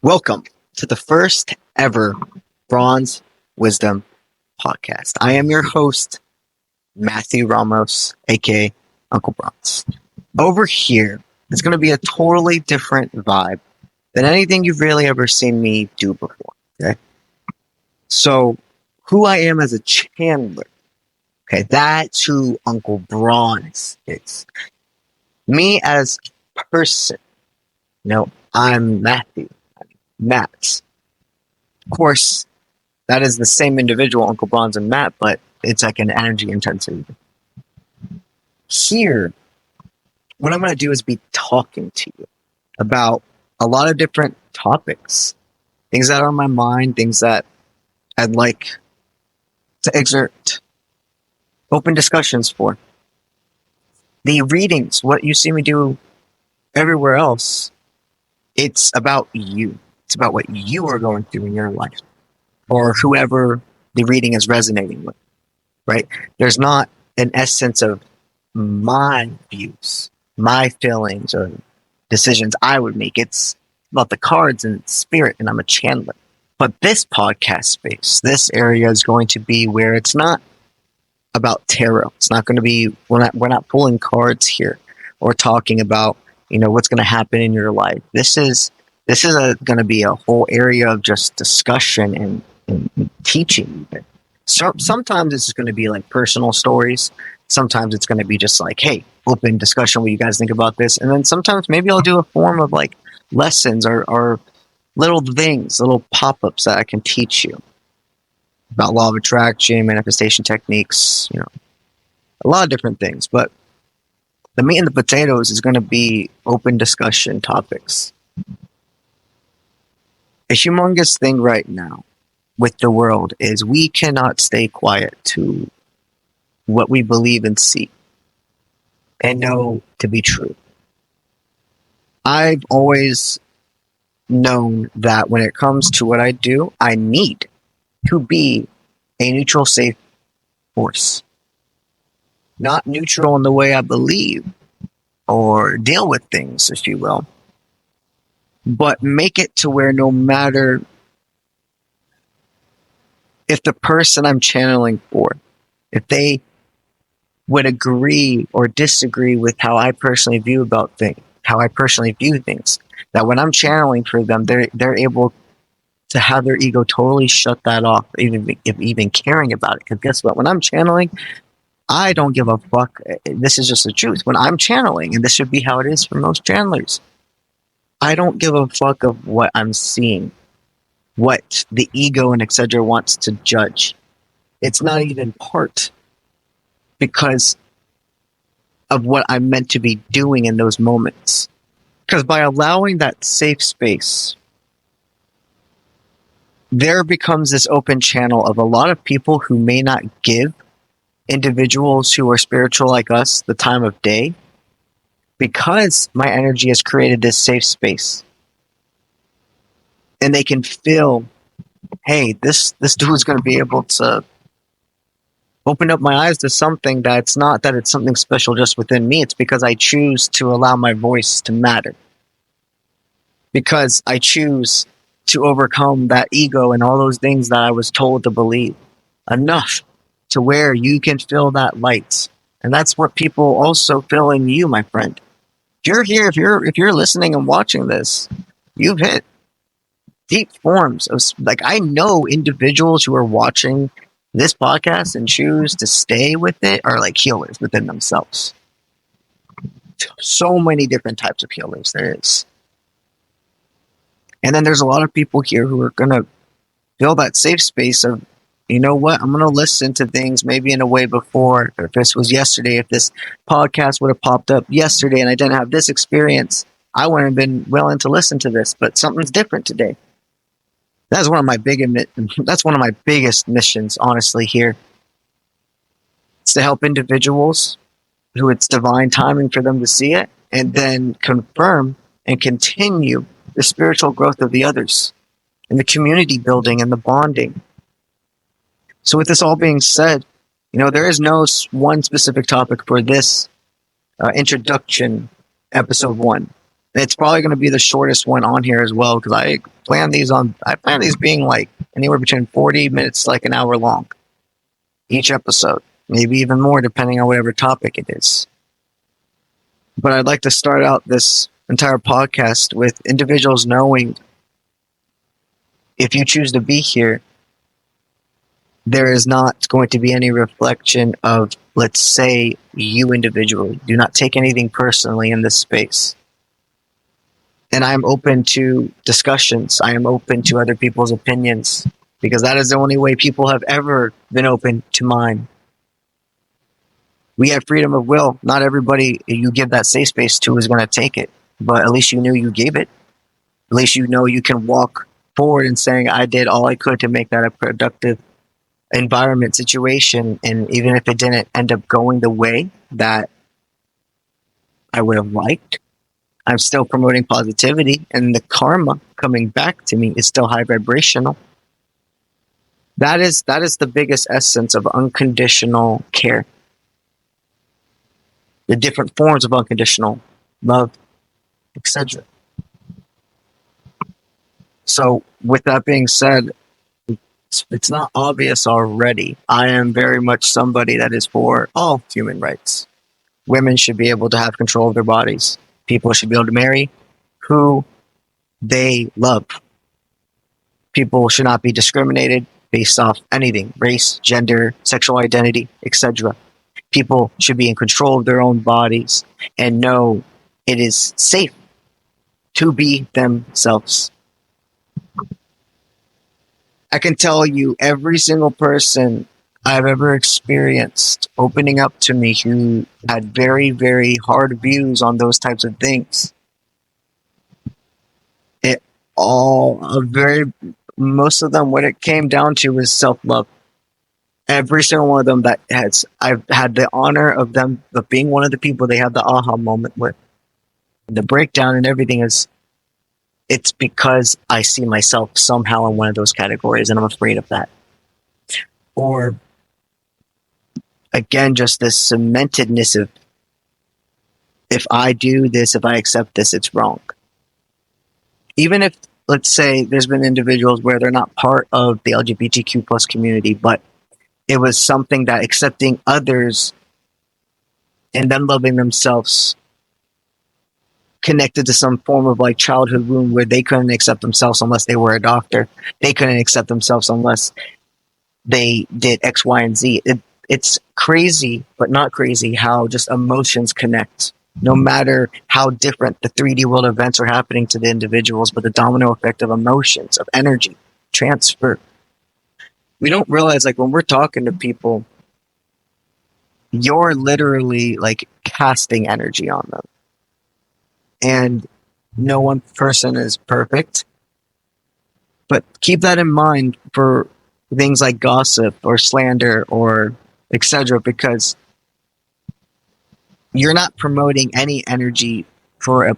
Welcome to the first ever Bronze Wisdom podcast. I am your host, Matthew Ramos, aka Uncle Bronze. Over here, it's going to be a totally different vibe than anything you've really ever seen me do before. Okay. So, who I am as a Chandler, okay, that's who Uncle Bronze is. Me as a person, I'm Matthew. Matt. Of course, that is the same individual, Uncle Bronze and Matt, but it's like an energy intensity. Here, what I'm going to do is be talking to you about a lot of different topics, things that are on my mind, things that I'd like to exert open discussions for. The readings, what you see me do everywhere else, it's about you. It's about what you are going through in your life or whoever the reading is resonating with, right? There's not an essence of my views, my feelings, or decisions I would make. It's about the cards and spirit, and I'm a Chandler. But this podcast space, this area is going to be where it's not about tarot. It's not going to be, we're not pulling cards here or talking about, what's going to happen in your life. This is going to be a whole area of just discussion and teaching. So sometimes it's going to be like personal stories. Sometimes it's going to be just like, hey, open discussion. What you guys think about this? And then sometimes maybe I'll do a form of like lessons or little things, little pop-ups that I can teach you about law of attraction, manifestation techniques, a lot of different things. But the meat and the potatoes is going to be open discussion topics. A humongous thing right now with the world is we cannot stay quiet to what we believe and see and know to be true. I've always known that when it comes to what I do, I need to be a neutral, safe force. Not neutral in the way I believe or deal with things, if you will, but make it to where no matter if the person I'm channeling for, if they would agree or disagree with how I personally view things, that when I'm channeling for them, they're able to have their ego totally shut that off, even caring about it. Because guess what? When I'm channeling, I don't give a fuck. This is just the truth. When I'm channeling, and this should be how it is for most channelers, I don't give a fuck of what I'm seeing, what the ego and etc. wants to judge. It's not even part because of what I'm meant to be doing in those moments. Because by allowing that safe space, there becomes this open channel of a lot of people who may not give individuals who are spiritual like us the time of day, because my energy has created this safe space. And they can feel, hey, this dude's going to be able to open up my eyes to something that's not that it's something special just within me. It's because I choose to allow my voice to matter. Because I choose to overcome that ego and all those things that I was told to believe. Enough to where you can feel that light. And that's what people also feel in you, my friend. If you're here, if you're listening and watching this, you've hit deep forms of, like, I know individuals who are watching this podcast and choose to stay with it are like healers within themselves. So many different types of healers there is. And then there's a lot of people here who are going to feel that safe space of, you know what, I'm going to listen to things maybe in a way before. If this was yesterday, if this podcast would have popped up yesterday and I didn't have this experience, I wouldn't have been willing to listen to this, but something's different today. That's one of my biggest missions, honestly, here. It's to help individuals who it's divine timing for them to see it, and then confirm and continue the spiritual growth of the others, and the community building and the bonding. So with this all being said, there is no one specific topic for this introduction, episode 1. It's probably going to be the shortest one on here as well because I plan these being like anywhere between 40 minutes to like an hour long each episode, maybe even more depending on whatever topic it is. But I'd like to start out this entire podcast with individuals knowing if you choose to be here, there is not going to be any reflection of, let's say, you individually. Do not take anything personally in this space. And I am open to discussions. I am open to other people's opinions because that is the only way people have ever been open to mine. We have freedom of will. Not everybody you give that safe space to is going to take it, but at least you knew you gave it. At least you know you can walk forward and saying, I did all I could to make that a productive environment situation. And even if it didn't end up going the way that I would have liked, I'm still promoting positivity, and the karma coming back to me is still high vibrational. That is the biggest essence of unconditional care. The different forms of unconditional love, etc. So, with that being said, it's not obvious already. I am very much somebody that is for all human rights. Women should be able to have control of their bodies. People should be able to marry who they love. People should not be discriminated based off anything, race, gender, sexual identity, etc. People should be in control of their own bodies and know it is safe to be themselves. I can tell you every single person I've ever experienced opening up to me who had very, very hard views on those types of things. Most of them, what it came down to was self-love. Every single one of them I've had the honor of being one of the people they have the aha moment with. The breakdown and everything is, it's because I see myself somehow in one of those categories and I'm afraid of that. Or, again, just this cementedness of, if I do this, if I accept this, it's wrong. Even if, let's say, there's been individuals where they're not part of the LGBTQ plus community, but it was something that accepting others and then loving themselves connected to some form of like childhood wound where they couldn't accept themselves unless they were a doctor. They couldn't accept themselves unless they did X, Y, and Z. It's crazy, but not crazy how just emotions connect. No matter how different the 3D world events are happening to the individuals, but the domino effect of emotions, of energy, transfer. We don't realize, like, when we're talking to people, you're literally like casting energy on them. And no one person is perfect. But keep that in mind for things like gossip or slander or etc. because you're not promoting any energy for a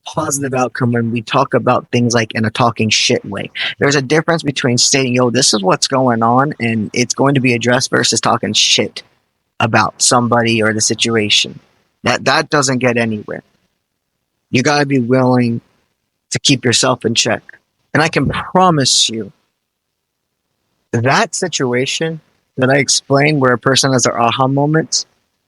positive outcome when we talk about things like in a talking shit way. There's a difference between stating, yo, this is what's going on and it's going to be addressed versus talking shit about somebody or the situation. That doesn't get anywhere. You got to be willing to keep yourself in check. And I can promise you that situation that I explained where a person has their aha moments,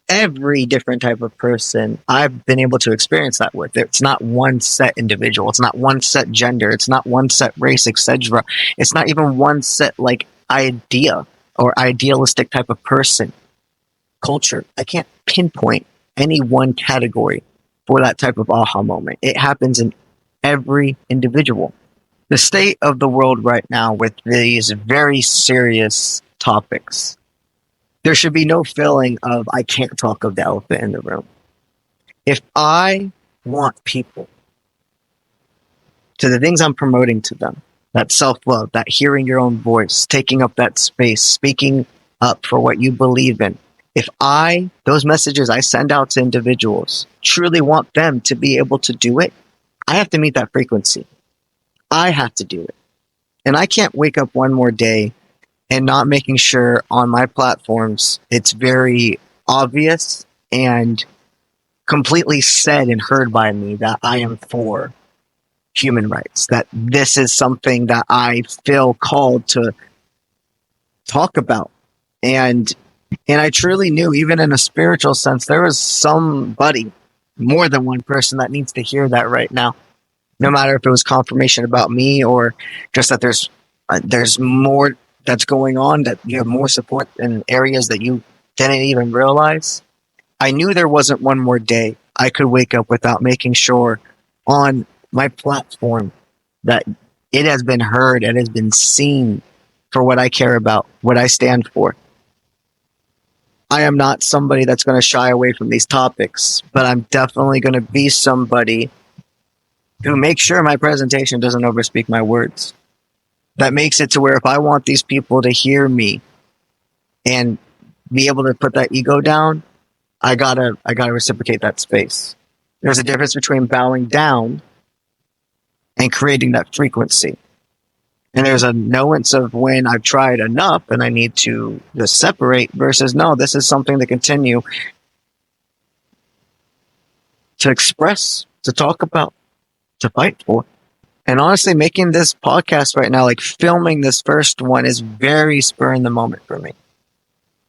every different type of person I've been able to experience that with. It's not one set individual. It's not one set gender. It's not one set race, etc. It's not even one set like idea or idealistic type of person. Culture. I can't pinpoint any one category for that type of aha moment. It happens in every individual. The state of the world right now with these very serious topics, there should be no feeling of I can't talk of the elephant in the room. If I want people to the things I'm promoting to them, that self-love, that hearing your own voice, taking up that space, speaking up for what you believe in, if those messages I send out to individuals, truly want them to be able to do it, I have to meet that frequency. I have to do it. And I can't wake up one more day and not making sure on my platforms it's very obvious and completely said and heard by me that I am for human rights, that this is something that I feel called to talk about. And I truly knew, even in a spiritual sense, there was somebody, more than one person, that needs to hear that right now. No matter if it was confirmation about me or just that there's more that's going on, that you have more support in areas that you didn't even realize. I knew there wasn't one more day I could wake up without making sure on my platform that it has been heard and has been seen for what I care about, what I stand for. I am not somebody that's going to shy away from these topics, but I'm definitely going to be somebody who makes sure my presentation doesn't overspeak my words. That makes it to where if I want these people to hear me and be able to put that ego down, I gotta reciprocate that space. There's a difference between bowing down and creating that frequency. And there's a nuance of when I've tried enough and I need to just separate versus no, this is something to continue to express, to talk about, to fight for. And honestly, making this podcast right now, like filming this first one, is very spur in the moment for me.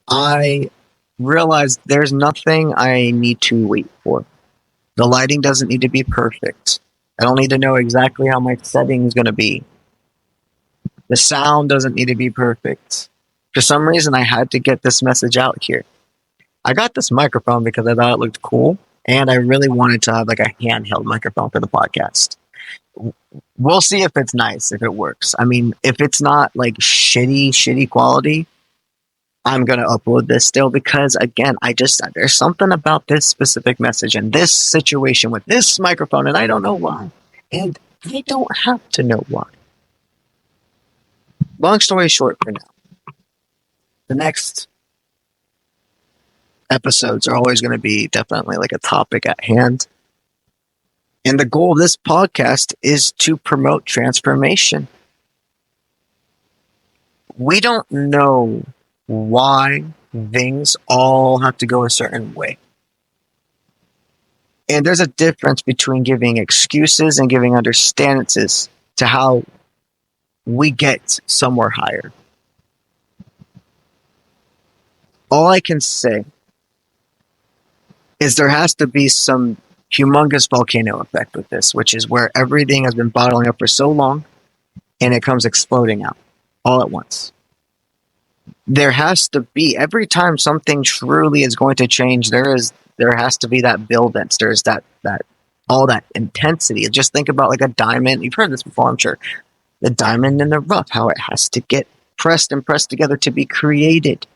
I realized there's nothing I need to wait for. The lighting doesn't need to be perfect. I don't need to know exactly how my setting is going to be. The sound doesn't need to be perfect. For some reason, I had to get this message out here. I got this microphone because I thought it looked cool, and I really wanted to have like a handheld microphone for the podcast. We'll see if it's nice, if it works. I mean, if it's not like shitty quality, I'm going to upload this still because, again, there's something about this specific message and this situation with this microphone, and I don't know why. And I don't have to know why. Long story short for now, the next episodes are always going to be definitely like a topic at hand. And the goal of this podcast is to promote transformation. We don't know why things all have to go a certain way. And there's a difference between giving excuses and giving understandances to how we get somewhere higher. All I can say is there has to be some humongous volcano effect with this, which is where everything has been bottling up for so long and it comes exploding out all at once. There has to be, every time something truly is going to change, there has to be that build-ins. There's that all that intensity. Just think about like a diamond. You've heard this before, I'm sure. The diamond in the rough, how it has to get pressed and pressed together to be created.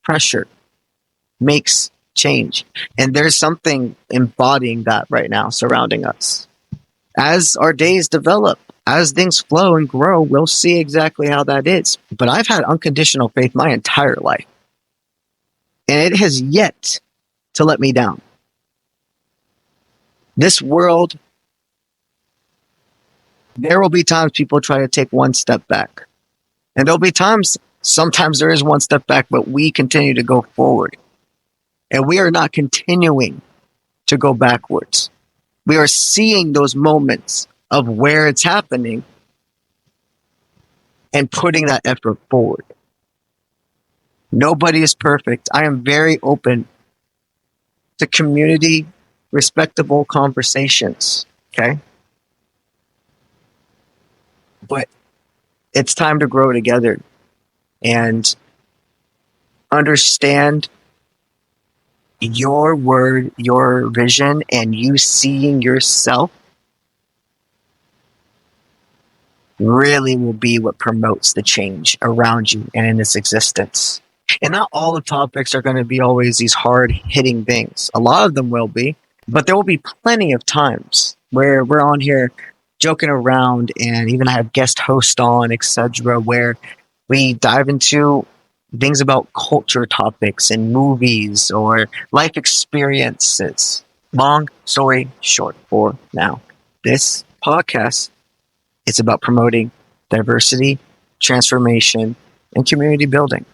Pressure makes change. And there's something embodying that right now surrounding us. As our days develop, as things flow and grow, we'll see exactly how that is. But I've had unconditional faith my entire life. And it has yet to let me down. This world, there will be times people try to take one step back. And there'll be times, sometimes there is one step back, but we continue to go forward. And we are not continuing to go backwards. We are seeing those moments of where it's happening and putting that effort forward. Nobody is perfect. I am very open to community, respectable conversations. Okay? But it's time to grow together and understand your word, your vision, and you seeing yourself really will be what promotes the change around you and in this existence. And not all the topics are going to be always these hard-hitting things. A lot of them will be, but there will be plenty of times where we're on here joking around and even I have guest hosts on, etc., where we dive into things about culture topics and movies or life experiences. Long story short for now, this podcast, it's about promoting diversity, transformation, and community building.